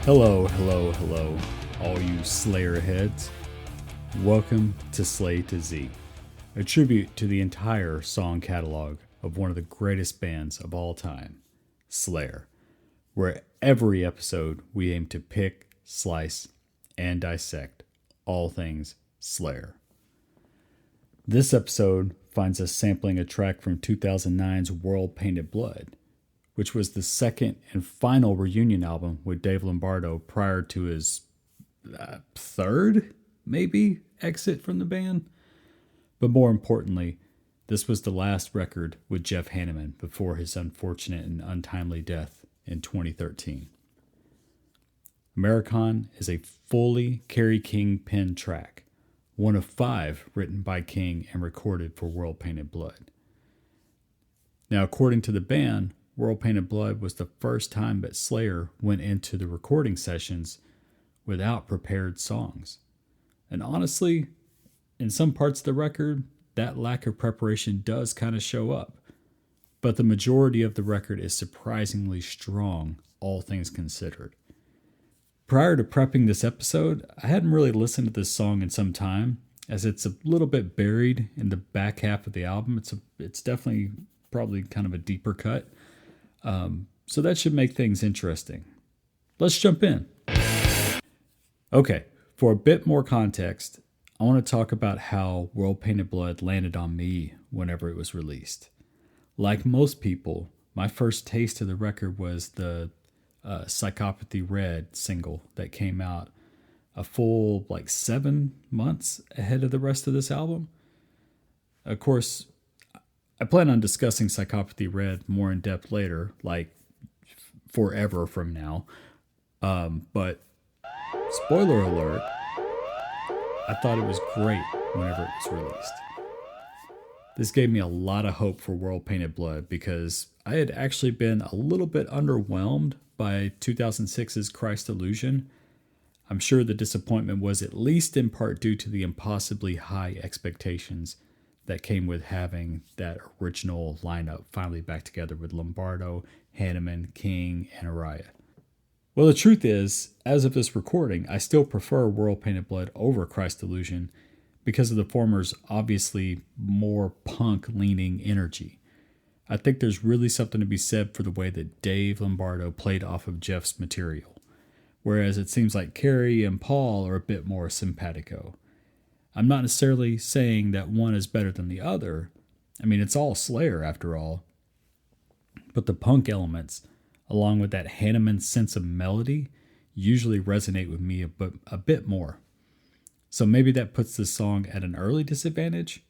Hello, hello, hello, all you Slayer heads. Welcome to Slay to Z, a tribute to the entire song catalog of one of the greatest bands of all time, Slayer, where every episode we aim to pick, slice, and dissect all things Slayer. This episode finds us sampling a track from 2009's World Painted Blood, which was the second and final reunion album with Dave Lombardo prior to his third, maybe, exit from the band. But more importantly, this was the last record with Jeff Hanneman before his unfortunate and untimely death in 2013. Americon is a fully Kerry King penned track, one of 5 written by King and recorded for World Painted Blood. Now, according to the band, World Painted Blood was the first time that Slayer went into the recording sessions without prepared songs. And honestly, in some parts of the record, that lack of preparation does kind of show up. But the majority of the record is surprisingly strong, all things considered. Prior to prepping this episode, I hadn't really listened to this song in some time, as it's a little bit buried in the back half of the album. It's definitely probably kind of a deeper cut. So that should make things interesting. Let's jump in. Okay, for a bit more context, I want to talk about how World Painted Blood landed on me whenever it was released. Like most people, my first taste of the record was the Psychopathy Red single that came out a full 7 months ahead of the rest of this album. Of course, I plan on discussing Psychopathy Red more in depth later, forever from now. But spoiler alert, I thought it was great whenever it was released. This gave me a lot of hope for World Painted Blood because I had actually been a little bit underwhelmed by 2006's Christ Illusion. I'm sure the disappointment was at least in part due to the impossibly high expectations that came with having that original lineup finally back together with Lombardo, Hanneman, King, and Araya. Well, the truth is, as of this recording, I still prefer World Painted Blood over Christ Illusion because of the former's obviously more punk-leaning energy. I think there's really something to be said for the way that Dave Lombardo played off of Jeff's material, whereas it seems like Kerry and Paul are a bit more simpatico. I'm not necessarily saying that one is better than the other. I mean, it's all Slayer after all. But the punk elements, along with that Hanneman sense of melody, usually resonate with me a bit more. So maybe that puts this song at an early disadvantage?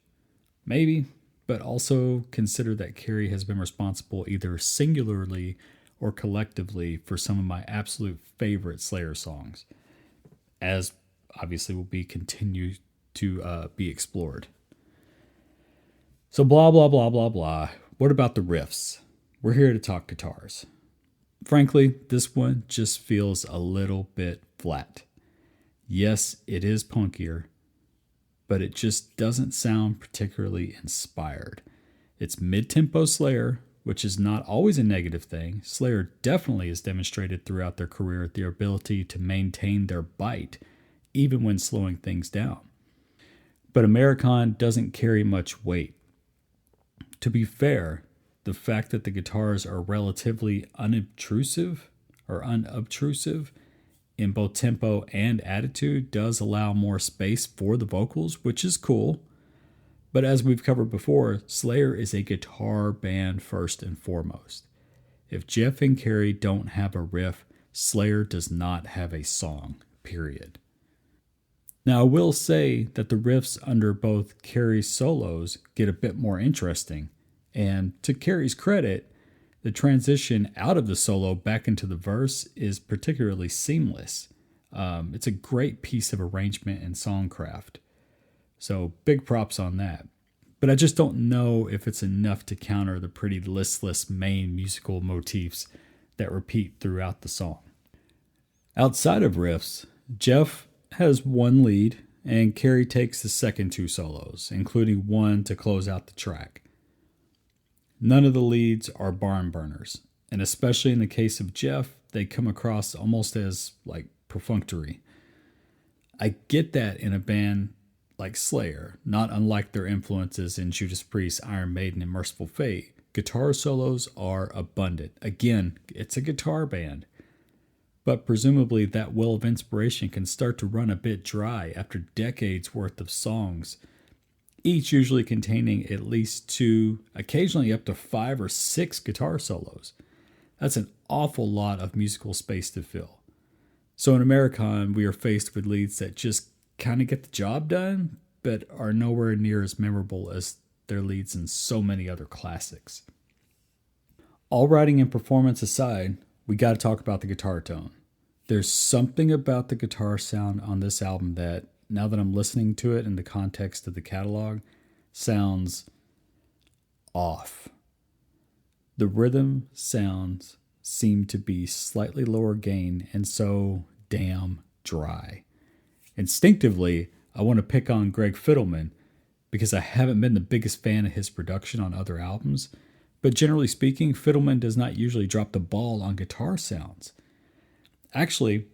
Maybe, but also consider that Kerry has been responsible either singularly or collectively for some of my absolute favorite Slayer songs, as obviously will be continued to be explored. So blah, blah, blah, blah, blah. What about the riffs? We're here to talk guitars. Frankly, this one just feels a little bit flat. Yes, it is punkier, but it just doesn't sound particularly inspired. It's mid-tempo Slayer, which is not always a negative thing. Slayer definitely has demonstrated throughout their career their ability to maintain their bite, even when slowing things down. But Americon doesn't carry much weight. To be fair, the fact that the guitars are relatively unobtrusive in both tempo and attitude does allow more space for the vocals, which is cool. But as we've covered before, Slayer is a guitar band first and foremost. If Jeff and Kerry don't have a riff, Slayer does not have a song, period. Now, I will say that the riffs under both Kerry's solos get a bit more interesting, and to Kerry's credit, the transition out of the solo back into the verse is particularly seamless. It's a great piece of arrangement and songcraft, so big props on that. But I just don't know if it's enough to counter the pretty listless main musical motifs that repeat throughout the song. Outside of riffs, Jeff has one lead, and Kerry takes the second 2 solos, including one to close out the track. None of the leads are barn burners, and especially in the case of Jeff, they come across almost as like perfunctory. I get that in a band like Slayer, not unlike their influences in Judas Priest, Iron Maiden, and Merciful Fate. Guitar solos are abundant. Again, it's a guitar band. But presumably that well of inspiration can start to run a bit dry after decades worth of songs, each usually containing at least 2, occasionally up to 5 or 6 guitar solos. That's an awful lot of musical space to fill. So in Americon, we are faced with leads that just kind of get the job done, but are nowhere near as memorable as their leads in so many other classics. All writing and performance aside, we got to talk about the guitar tone. There's something about the guitar sound on this album that, now that I'm listening to it in the context of the catalog, sounds off. The rhythm sounds seem to be slightly lower gain and so damn dry. Instinctively, I want to pick on Greg Fiddleman because I haven't been the biggest fan of his production on other albums, but generally speaking, Fiddleman does not usually drop the ball on guitar sounds. Actually,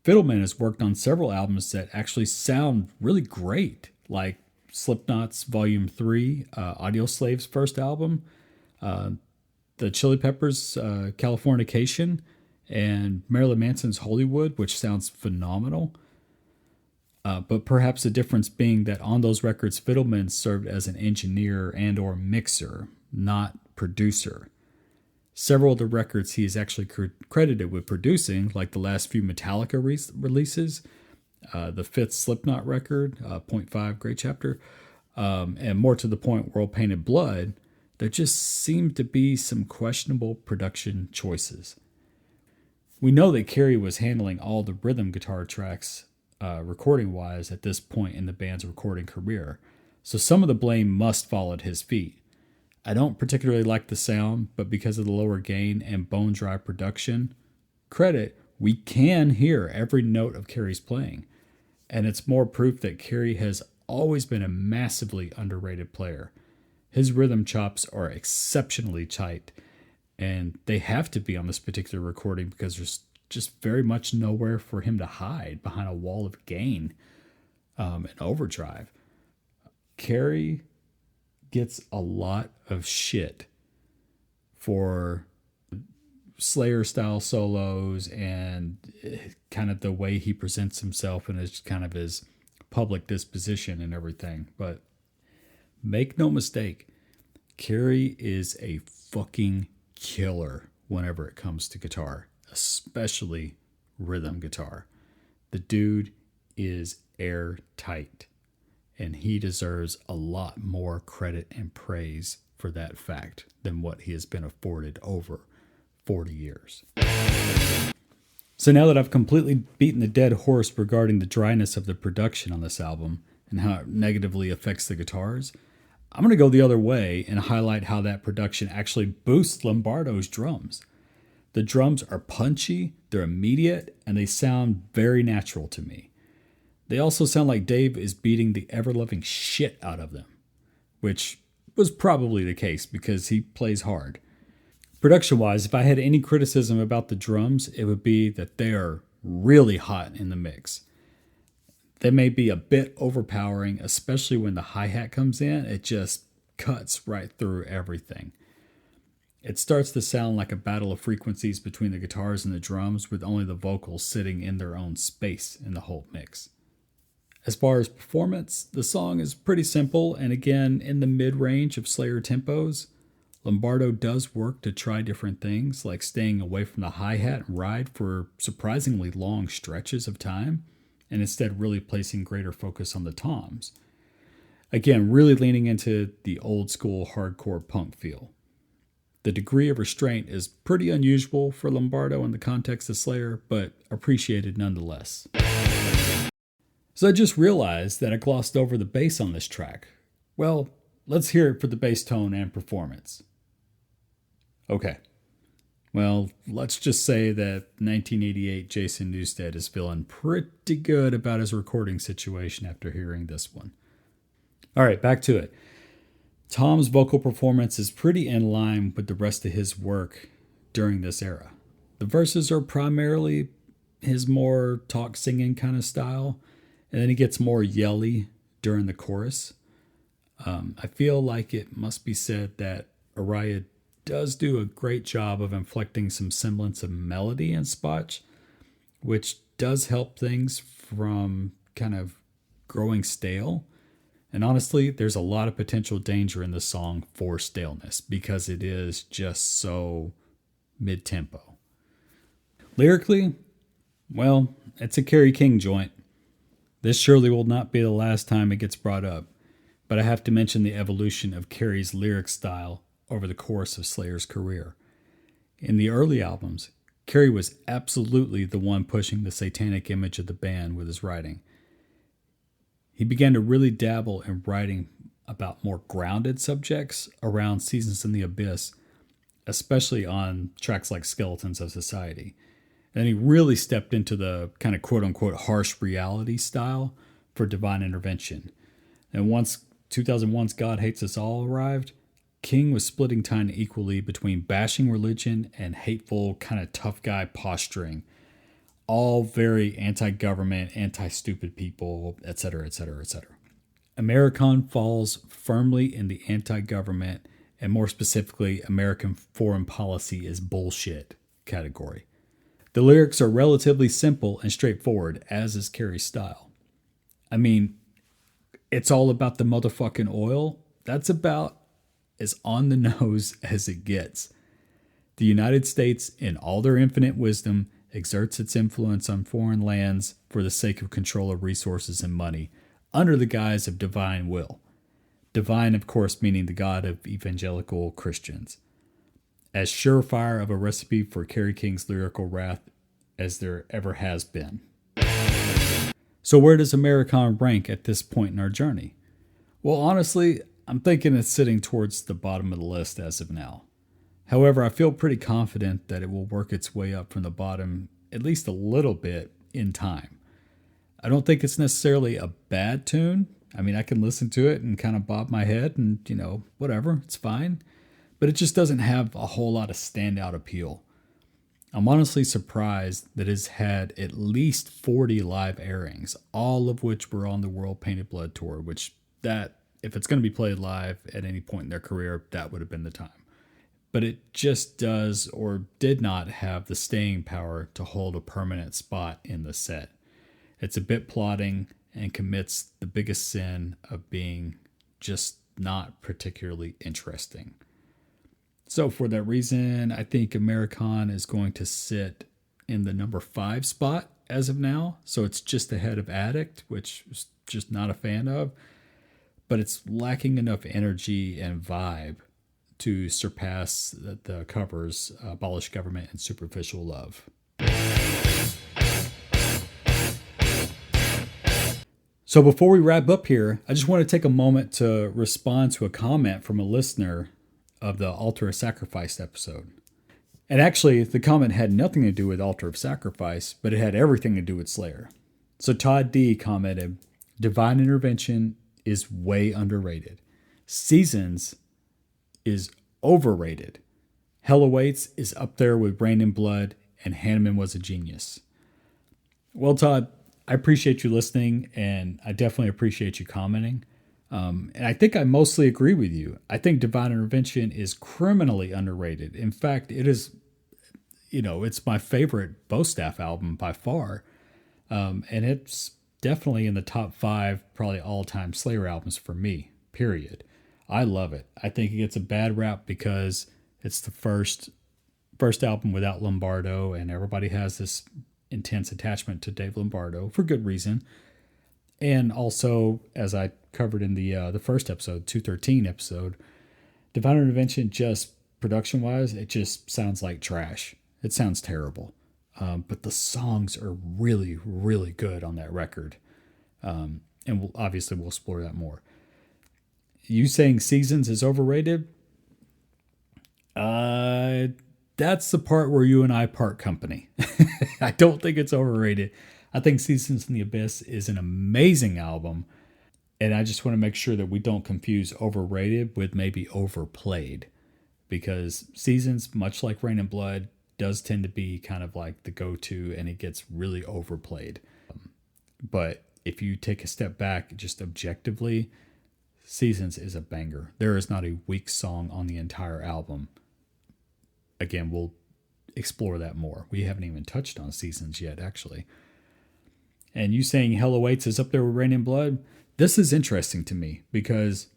Fiddleman has worked on several albums that actually sound really great, like Slipknot's Volume 3, Audioslave's first album, the Chili Peppers' Californication, and Marilyn Manson's Hollywood, which sounds phenomenal. But perhaps the difference being that on those records, Fiddleman served as an engineer and or mixer, not producer. Several of the records he is actually credited with producing, like the last few Metallica releases, the 5th Slipknot record, Point 5, great chapter, and more to the point, World Painted Blood, there just seem to be some questionable production choices. We know that Kerry was handling all the rhythm guitar tracks recording-wise at this point in the band's recording career, so some of the blame must fall at his feet. I don't particularly like the sound, but because of the lower gain and bone dry production, credit, we can hear every note of Kerry's playing. And it's more proof that Kerry has always been a massively underrated player. His rhythm chops are exceptionally tight, and they have to be on this particular recording because there's just very much nowhere for him to hide behind a wall of gain and overdrive. Kerry gets a lot of shit for Slayer style solos and kind of the way he presents himself and his kind of his public disposition and everything. But make no mistake, Kerry is a fucking killer whenever it comes to guitar, especially rhythm guitar. The dude is airtight, and he deserves a lot more credit and praise for that fact than what he has been afforded over 40 years. So now that I've completely beaten the dead horse regarding the dryness of the production on this album and how it negatively affects the guitars, I'm going to go the other way and highlight how that production actually boosts Lombardo's drums. The drums are punchy, they're immediate, and they sound very natural to me. They also sound like Dave is beating the ever-loving shit out of them, which was probably the case because he plays hard. Production-wise, if I had any criticism about the drums, it would be that they are really hot in the mix. They may be a bit overpowering, especially when the hi-hat comes in. It just cuts right through everything. It starts to sound like a battle of frequencies between the guitars and the drums, with only the vocals sitting in their own space in the whole mix. As far as performance, the song is pretty simple, and again, in the mid-range of Slayer tempos. Lombardo does work to try different things, like staying away from the hi-hat and ride for surprisingly long stretches of time, and instead really placing greater focus on the toms. Again, really leaning into the old-school hardcore punk feel. The degree of restraint is pretty unusual for Lombardo in the context of Slayer, but appreciated nonetheless. So I just realized that I glossed over the bass on this track. Well, let's hear it for the bass tone and performance. Okay. Well, let's just say that 1988 Jason Newsted is feeling pretty good about his recording situation after hearing this one. All right, back to it. Tom's vocal performance is pretty in line with the rest of his work during this era. The verses are primarily his more talk singing kind of style, and then he gets more yelly during the chorus. I feel like it must be said that Araya does do a great job of inflecting some semblance of melody in spots, which does help things from kind of growing stale. And honestly, there's a lot of potential danger in the song for staleness because it is just so mid-tempo. Lyrically, well, it's a Kerry King joint. This surely will not be the last time it gets brought up, but I have to mention the evolution of Kerry's lyric style over the course of Slayer's career. In the early albums, Kerry was absolutely the one pushing the satanic image of the band with his writing. He began to really dabble in writing about more grounded subjects around Seasons in the Abyss, especially on tracks like Skeletons of Society. And he really stepped into the kind of quote-unquote harsh reality style for Divine Intervention. And once 2001's God Hates Us All arrived, King was splitting time equally between bashing religion and hateful kind of tough guy posturing. All very anti-government, anti-stupid people, etc., etc., etc. Americon falls firmly in the anti-government and more specifically American foreign policy is bullshit category. The lyrics are relatively simple and straightforward, as is Kerry's style. I mean, it's all about the motherfucking oil. That's about as on the nose as it gets. The United States, in all their infinite wisdom, exerts its influence on foreign lands for the sake of control of resources and money, under the guise of divine will. Divine, of course, meaning the God of evangelical Christians. As surefire of a recipe for Kerry King's lyrical wrath as there ever has been. So where does Americon rank at this point in our journey? Well, honestly, I'm thinking it's sitting towards the bottom of the list as of now. However, I feel pretty confident that it will work its way up from the bottom at least a little bit in time. I don't think it's necessarily a bad tune. I mean, I can listen to it and kind of bob my head and, whatever, it's fine. But it just doesn't have a whole lot of standout appeal. I'm honestly surprised that it's had at least 40 live airings, all of which were on the World Painted Blood tour, which that, if it's going to be played live at any point in their career, that would have been the time. But it just does or did not have the staying power to hold a permanent spot in the set. It's a bit plodding and commits the biggest sin of being just not particularly interesting. So for that reason, I think Americon is going to sit in the number 5 spot as of now. So it's just ahead of Addict, which is just not a fan of. But it's lacking enough energy and vibe to surpass the covers Abolish Government and Superficial Love. So before we wrap up here, I just want to take a moment to respond to a comment from a listener of the Altar of Sacrifice episode. And actually, the comment had nothing to do with Altar of Sacrifice, but it had everything to do with Slayer. So Todd D commented, Divine Intervention is way underrated. Seasons is overrated. Hell Awaits is up there with Rain and Blood, and Hanneman was a genius. Well, Todd, I appreciate you listening, and I definitely appreciate you commenting. And I think I mostly agree with you. I think Divine Intervention is criminally underrated. In fact, it is, it's my favorite Bo Staff album by far. And it's definitely in the top 5, probably all-time Slayer albums for me, period. I love it. I think it gets a bad rap because it's the first album without Lombardo, and everybody has this intense attachment to Dave Lombardo for good reason. And also, as I covered in the first episode, 213 episode, Divine Intervention, just production-wise, it just sounds like trash. It sounds terrible. But the songs are really, really good on that record. And we'll explore that more. You saying Seasons is overrated? That's the part where you and I part company. I don't think it's overrated. I think Seasons in the Abyss is an amazing album, and I just want to make sure that we don't confuse overrated with maybe overplayed, because Seasons, much like Rain and Blood, does tend to be kind of like the go-to, and it gets really overplayed. But if you take a step back, just objectively, Seasons is a banger. There is not a weak song on the entire album. Again, we'll explore that more. We haven't even touched on Seasons yet, actually. And you saying Hell Awaits is up there with Rain in Blood, this is interesting to me because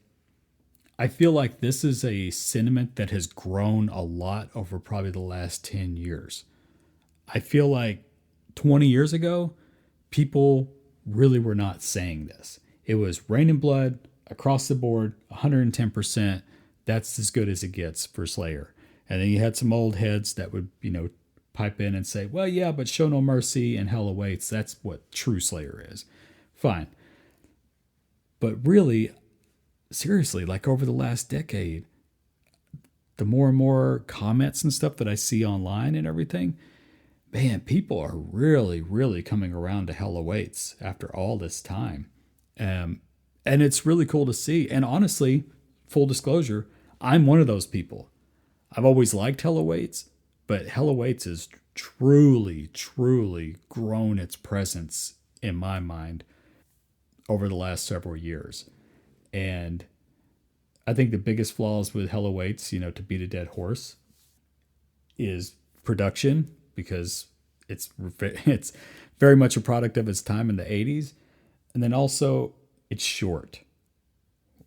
I feel like this is a sentiment that has grown a lot over probably the last 10 years. I feel like 20 years ago, people really were not saying this. It was Rain in Blood, across the board, 110%. That's as good as it gets for Slayer. And then you had some old heads that would, pipe in and say, well, yeah, but Show No Mercy and Hell Awaits, that's what true Slayer is. Fine. But really, seriously, like over the last decade, the more and more comments and stuff that I see online and everything, man, people are really, really coming around to Hell Awaits after all this time. And it's really cool to see. And honestly, full disclosure, I'm one of those people. I've always liked Hell Awaits, but Hell Awaits has truly, truly grown its presence in my mind over the last several years. And I think the biggest flaws with Hell Awaits, to beat a dead horse, is production, because it's very much a product of its time in the 80s. And then also, it's short.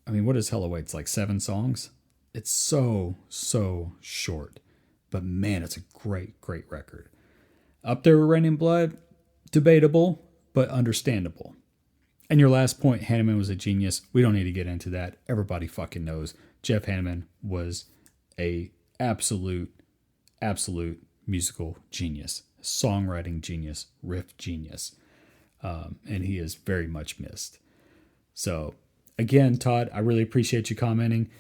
I mean, what is Hell Awaits, like 7 songs? It's so short. But man, it's a great, great record. Up there with Rain in Blood, debatable, but understandable. And your last point, Hanneman was a genius. We don't need to get into that. Everybody fucking knows Jeff Hanneman was a absolute musical genius, songwriting genius, riff genius. And he is very much missed. So again, Todd, I really appreciate you commenting.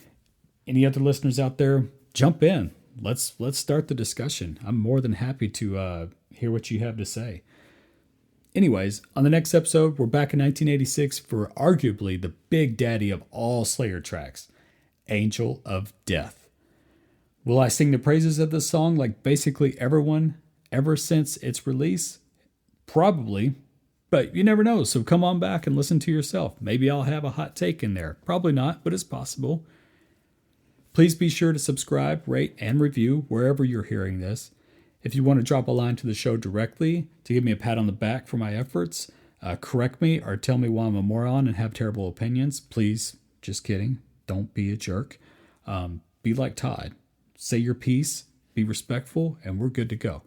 Any other listeners out there, jump in. Let's start the discussion. I'm more than happy to hear what you have to say. Anyways, on the next episode, we're back in 1986 for arguably the big daddy of all Slayer tracks, Angel of Death. Will I sing the praises of this song like basically everyone ever since its release? Probably, but you never know, so come on back and listen to yourself. Maybe I'll have a hot take in there. Probably not, but it's possible. Please be sure to subscribe, rate, and review wherever you're hearing this. If you want to drop a line to the show directly to give me a pat on the back for my efforts, correct me or tell me why I'm a moron and have terrible opinions, please, just kidding. Don't be a jerk. Be like Todd. Say your piece, be respectful, and we're good to go.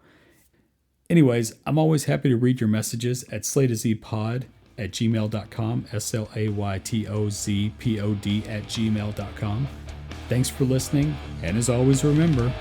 Anyways, I'm always happy to read your messages at slaytozpod@gmail.com, slaytozpod@gmail.com. Thanks for listening, and as always, remember...